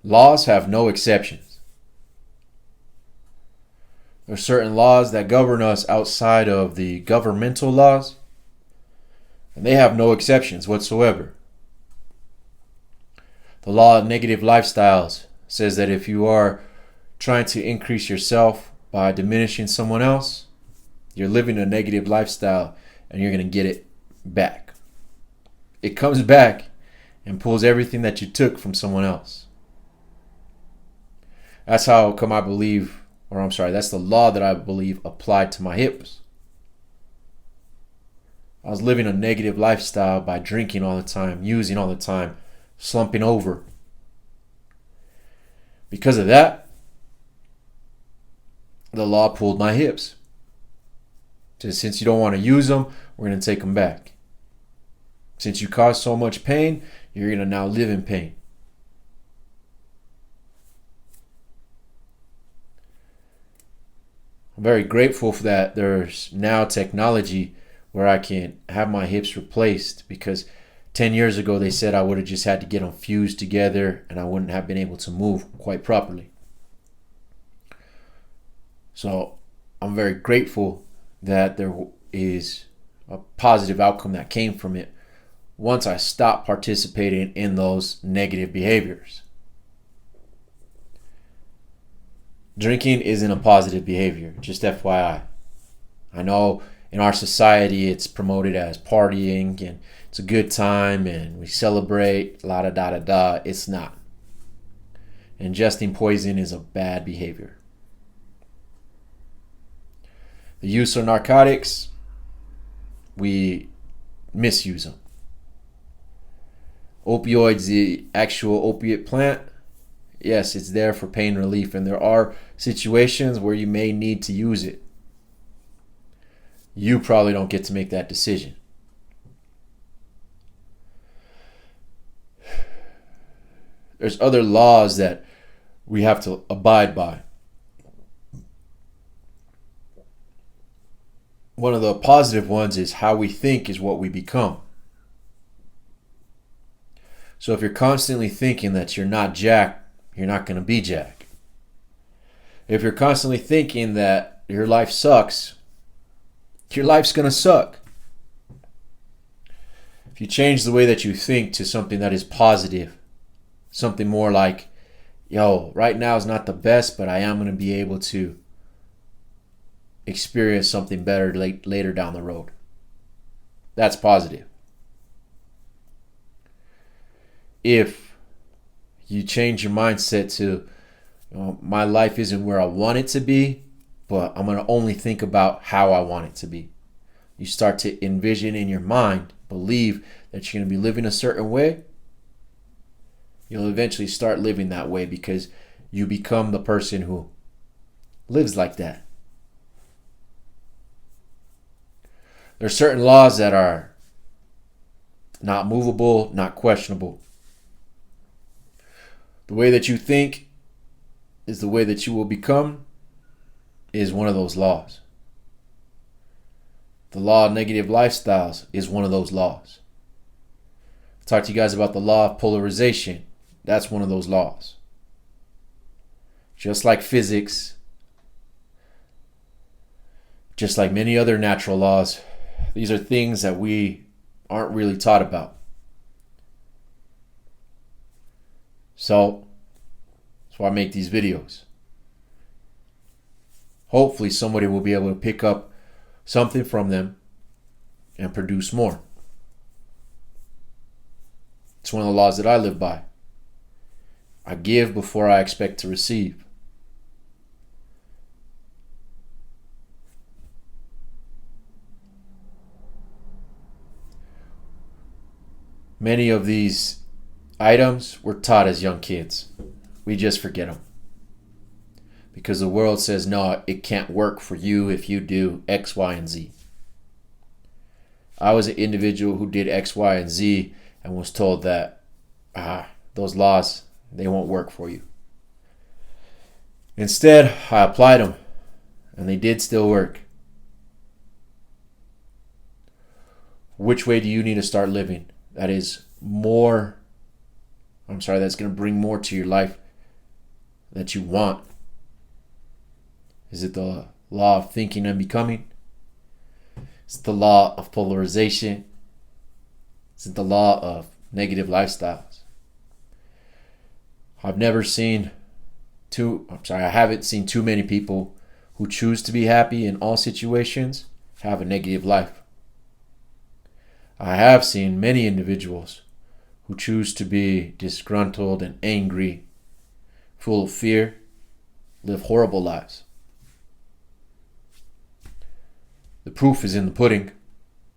Laws have no exceptions. There are certain laws that govern us outside of the governmental laws, and they have no exceptions whatsoever. The law of negative lifestyles says that if you are trying to increase yourself by diminishing someone else, you're living a negative lifestyle and you're going to get it back. It comes back and pulls everything that you took from someone else. That's how come I believe, or I'm sorry, that's the law that I believe applied to my hips. I was living a negative lifestyle by drinking all the time, using all the time, slumping over. Because of that, the law pulled my hips. Since you don't want to use them, we're going to take them back. Since you caused so much pain, you're going to now live in pain. I'm very grateful for that there's now technology where I can have my hips replaced, because 10 years ago they said I would have just had to get them fused together and I wouldn't have been able to move quite properly. So I'm very grateful that there is a positive outcome that came from it once I stopped participating in those negative behaviors. Drinking isn't a positive behavior, just FYI. I know in our society it's promoted as partying and it's a good time and we celebrate, la da da da da. It's not. Ingesting poison is a bad behavior. The use of narcotics, we misuse them. Opioids, the actual opiate plant, yes, it's there for pain relief, and there are situations where you may need to use it. You probably don't get to make that decision. There's other laws that we have to abide by. One of the positive ones is how we think is what we become. So if you're constantly thinking that you're not Jack, you're not going to be Jack. If you're constantly thinking that your life sucks, your life's going to suck. If you change the way that you think to something that is positive, something more like, yo, right now is not the best, but I am going to be able to experience something better later down the road. That's positive. If you change your mindset to, my life isn't where I want it to be, but I'm going to only think about how I want it to be. You start to envision in your mind, believe that you're going to be living a certain way. You'll eventually start living that way because you become the person who lives like that. There are certain laws that are not movable, not questionable. The way that you think is the way that you will become is one of those laws. The law of negative lifestyles is one of those laws. I talked to you guys about the law of polarization. That's one of those laws. Just like physics, just like many other natural laws, these are things that we aren't really taught about. So, that's why I make these videos. Hopefully somebody will be able to pick up something from them and produce more. It's one of the laws that I live by. I give before I expect to receive. Many of these items were taught as young kids. We just forget them. Because the world says, no, it can't work for you if you do X, Y, and Z. I was an individual who did X, Y, and Z and was told that those laws, they won't work for you. Instead, I applied them and they did still work. Which way do you need to start living? That's going to bring more to your life that you want? Is it the law of thinking and becoming? Is it the law of polarization? Is it the law of negative lifestyles? I haven't seen too many people who choose to be happy in all situations have a negative life. I have seen many individuals who choose to be disgruntled and angry, full of fear, live horrible lives. The proof is in the pudding.